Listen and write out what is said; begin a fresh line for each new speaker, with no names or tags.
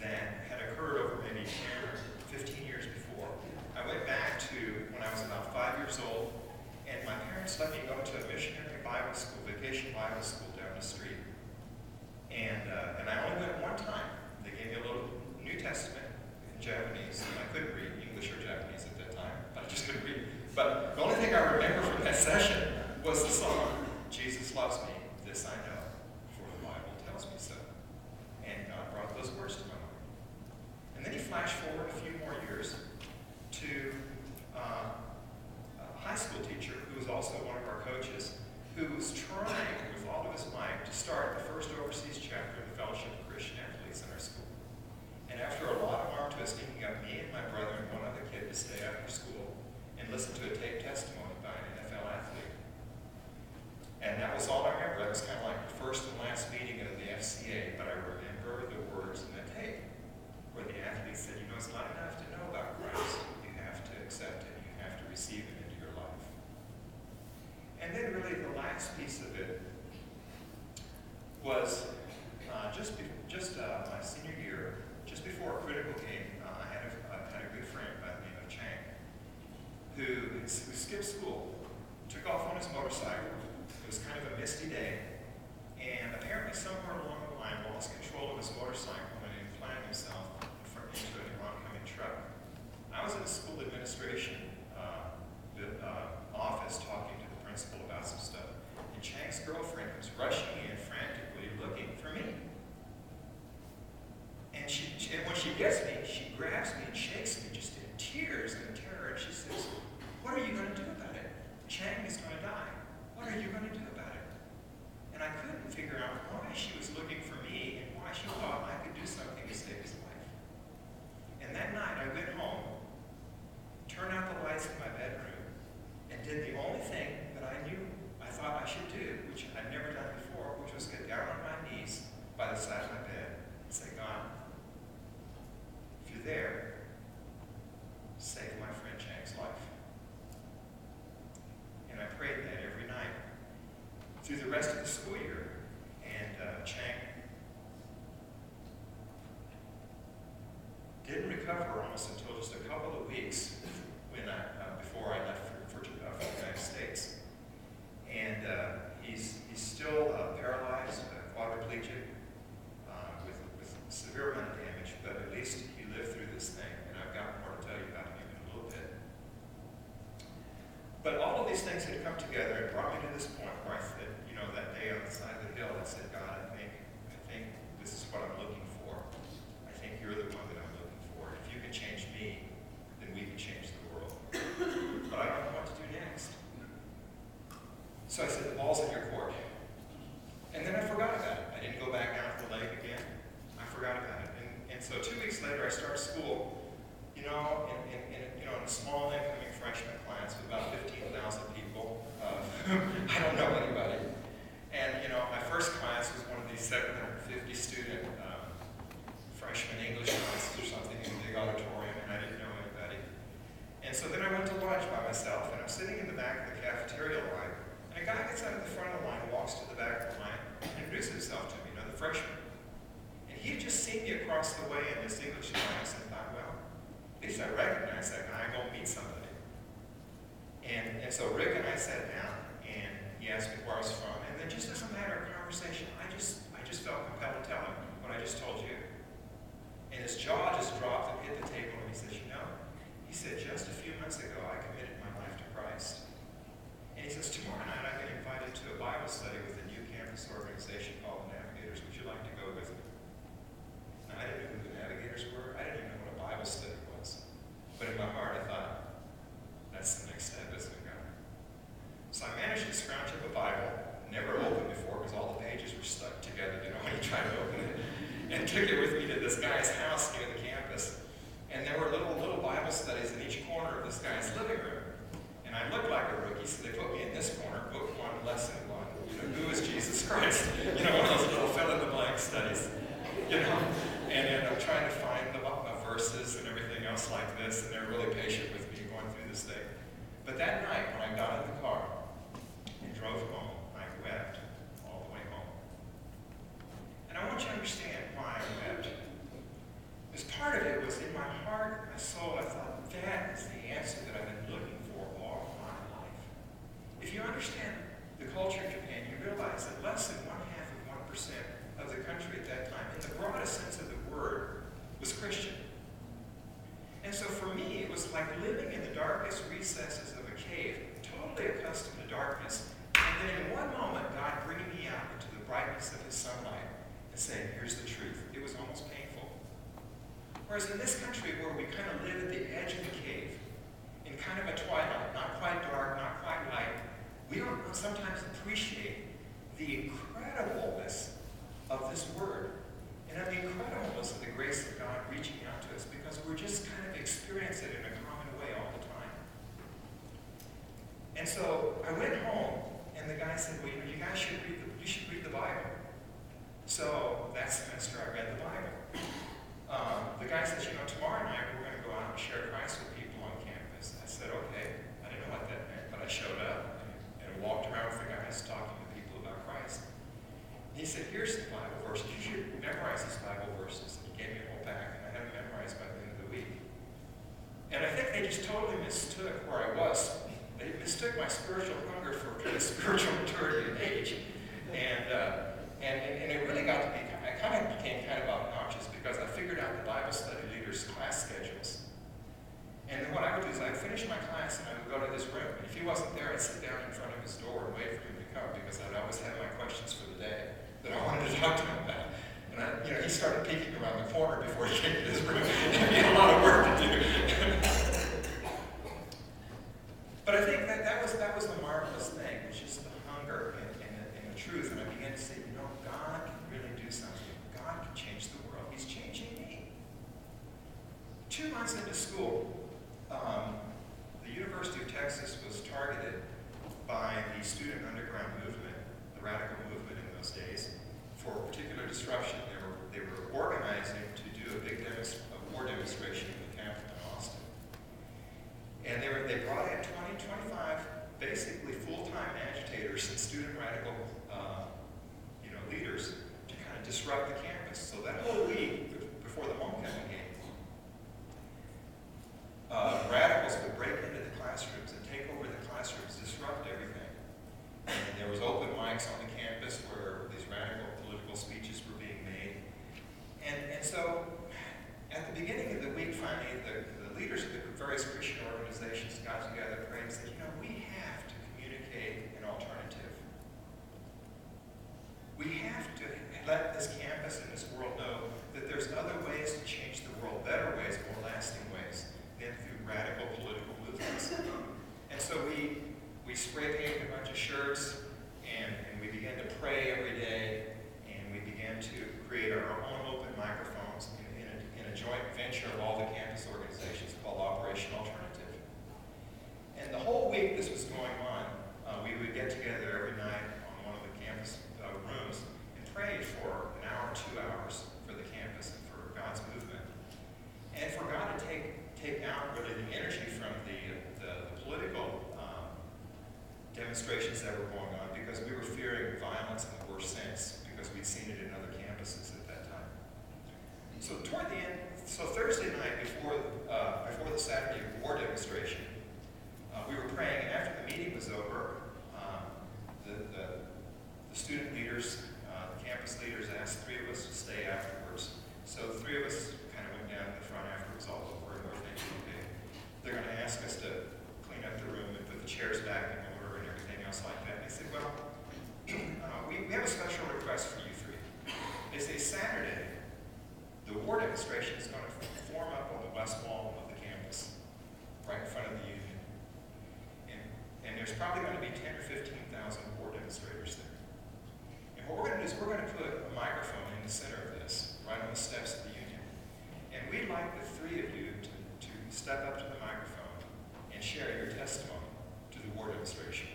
that had occurred over maybe 10 or 15 years before. I went back to when I was about 5 years old, and my parents let me go to a missionary Bible school, vacation Bible school down the street. And I only went one time. They gave me a little New Testament in Japanese, and I couldn't read English or Japanese at that time, but I just couldn't read. But the only thing I remember from that session was the song, Jesus Loves Me, This I Know, for the Bible tells me so. And God brought those words to my mind. And then he flashed forward a few more years to a high school teacher who was also one of our coaches, who was trying with all of his might to start the first overseas chapter of the Fellowship of Christian Athletes in our school. And after a lot of arm twisting, he got me and my brother and one other kid to stay after school and listen to a taped testimony by an NFL athlete. And that was all I remember. That was kind of like the first and last meeting of the FCA, but I remember the words in the tape where the athlete said, you know, it's not enough to know about Christ. You have to accept it. You have to receive it into your life. And then really the last piece of it was just my senior year, just before a critical game, I had a good friend by the name of Chang, who skipped school, took off on his motorcycle. It was kind of a misty day, and apparently somewhere along the line lost control of his motorcycle and implanted himself into an oncoming truck. I was in the school administration office talking to the principal about some stuff, and Chang's girlfriend was rushing in frantically looking for me. And when she gets me, she grabs me and shakes me just in tears and terror, and she says, what are you going to do about it? Chang is going to die. What are you going to do about it? And I couldn't figure out why she was looking for me and why she thought I could do something to save his life. And that night I went home, turned out the lights in my bedroom, and did the only thing that I thought I should do, which I'd never done before, which was get down on my knees by the side of my bed and say, God, if you're there, save my friend Chang's life. And I prayed that every night through the rest of the school year. And Chang didn't recover almost until just a couple of weeks before I left for the United States. And he's still paralyzed, quadriplegic, with severe amount of damage, but at least he lived through this thing, and I've got more to tell you about him in a little bit. But all of these things had come together and brought me to this point where I said, you know, that day on the side of the hill, I said, God, I think this is what I'm looking for. I think you're the one that I'm looking for. If you can change me, then we can change the world. But I don't know what to do next. So I said, the ball's in your court. And then I forgot about it. I didn't go back down to the lake again. I forgot about it. And so 2 weeks later, I start school, in a small incoming freshman class with about 15,000 people. I don't know anybody. And, my first class was one of these 750 student freshman English classes or something in the big auditorium, and I didn't know anybody. And so then I went to lunch by myself, and I'm sitting in the back of the cafeteria line, and a guy gets out of the front of the line, walks to the back of the line, and introduces himself to me, the freshman. And he had just seen me across the way in this English class, and thought, well, at least I recognize that guy, I'm going to meet somebody. And so Rick and I sat down, and he asked me where I was from, and then just as a matter of conversation, I just felt compelled to tell him what I just told you. And his jaw just dropped and hit the table, and he says, he said, just a few months ago, I committed my life to Christ. And he says, tomorrow night I get invited to a Bible study with a new campus organization called the Navigators. Would you like to go with me? Now, I didn't know who the Navigators were. I didn't even know what a Bible study was. But in my heart, I thought, that's the next step, isn't it, God? So I managed to scrounge up a Bible, never opened before because all the pages were stuck together, when you try to open it, and took it with me to this guy's house near the campus. And there were little Bible studies in each corner of this guy's living room. And I looked like a rookie, so they put me in this corner, book 1, lesson 1. Who is Jesus Christ? One of those little fill-in-the-blank studies. And I'm trying to find the verses and everything else like this, and they're really patient with me going through this thing. But that night, when I got in the car and drove home, I wept all the way home. And I want you to understand why I wept. Whereas in this country where we kind of live at the edge of the cave, in kind of a twilight, not quite dark, not quite light, we don't sometimes appreciate the incredibleness of this word and of the incredibleness of the grace of God reaching out to us, because we're just kind of experiencing it in a common way all the time. And so I went home, and the guy said, well, you guys should read the Bible. So that semester I read the Bible. The guy says, tomorrow night we're going to go out and share Christ with people on campus. I said, okay. I didn't know what that meant, but I showed up and walked around with the guys talking to people about Christ. He said, here's the Bible verse. You should memorize these Bible verses. And he gave me a whole pack, and I had them memorized by the end of the week. And I think they just totally mistook where I was. They mistook my spiritual hunger for kind of spiritual maturity and age. And it really got to be, I kind of became kind of obnoxious because I figured out the Bible study leaders' class schedules. And then what I would do is I'd finish my class and I would go to his room. And if he wasn't there, I'd sit down in front of his door and wait for him to come, because I'd always have my questions for the day that I wanted to talk to him about. And he started peeking around the corner before he came to his room. He had a lot of work to do. But I think that was a marvelous thing, which is the hunger and the truth. And I began to say, God can really do something. God can change the world. He's changing me. 2 months into school, the University of Texas was targeted by the student underground movement, the radical movement in those days, for a particular disruption. They were organizing to do a big war demonstration in the Capitol in Austin. And they brought in 25 basically full-time agitators and student radical leaders to kind of disrupt the campus. So that whole week before the homecoming game, radicals would break into the classrooms and take over the classrooms, disrupt everything. And there was open mics on the campus where these radical political speeches were being made. And so at the beginning of the week, finally, the leaders of the various Christian organizations got together, prayed, and said, we have to communicate an alternative. We have to let this campus and this world know that there's other ways to change the world, better ways, more lasting ways, than through radical political movements. And so we spray painted a bunch of shirts, and we began to pray every day, and we began to create our own open microphones in a joint venture of all the campus organizations called Operation Alternative. And the whole week this was going on, we would get together every night on one of the campus rooms and pray for an hour, 2 hours for the campus and for God's movement. And for God to take out really the energy from the political demonstrations that were going on, because we were fearing violence in the worst sense, because we'd seen it in other campuses at that time. So toward the end, Thursday night before the Saturday war demonstration, we were praying, and after the meeting was over, the student leaders, the campus leaders asked 3 of us to stay afterwards. So the 3 of us kind of went down to the front after it was all over, and we're thinking, okay, they're going to ask us to clean up the room and put the chairs back in order and everything else like that. And they said, well, we have a special request for you 3. They say Saturday, the war demonstration is going to form up on the west wall of the campus, right in front of the Union. And there's probably going to be 10 or 15,000 war demonstrators there. And what we're going to do is we're going to put a microphone in the center of this, right on the steps of the Union. And we'd like the 3 of you to step up to the microphone and share your testimony to the war demonstration.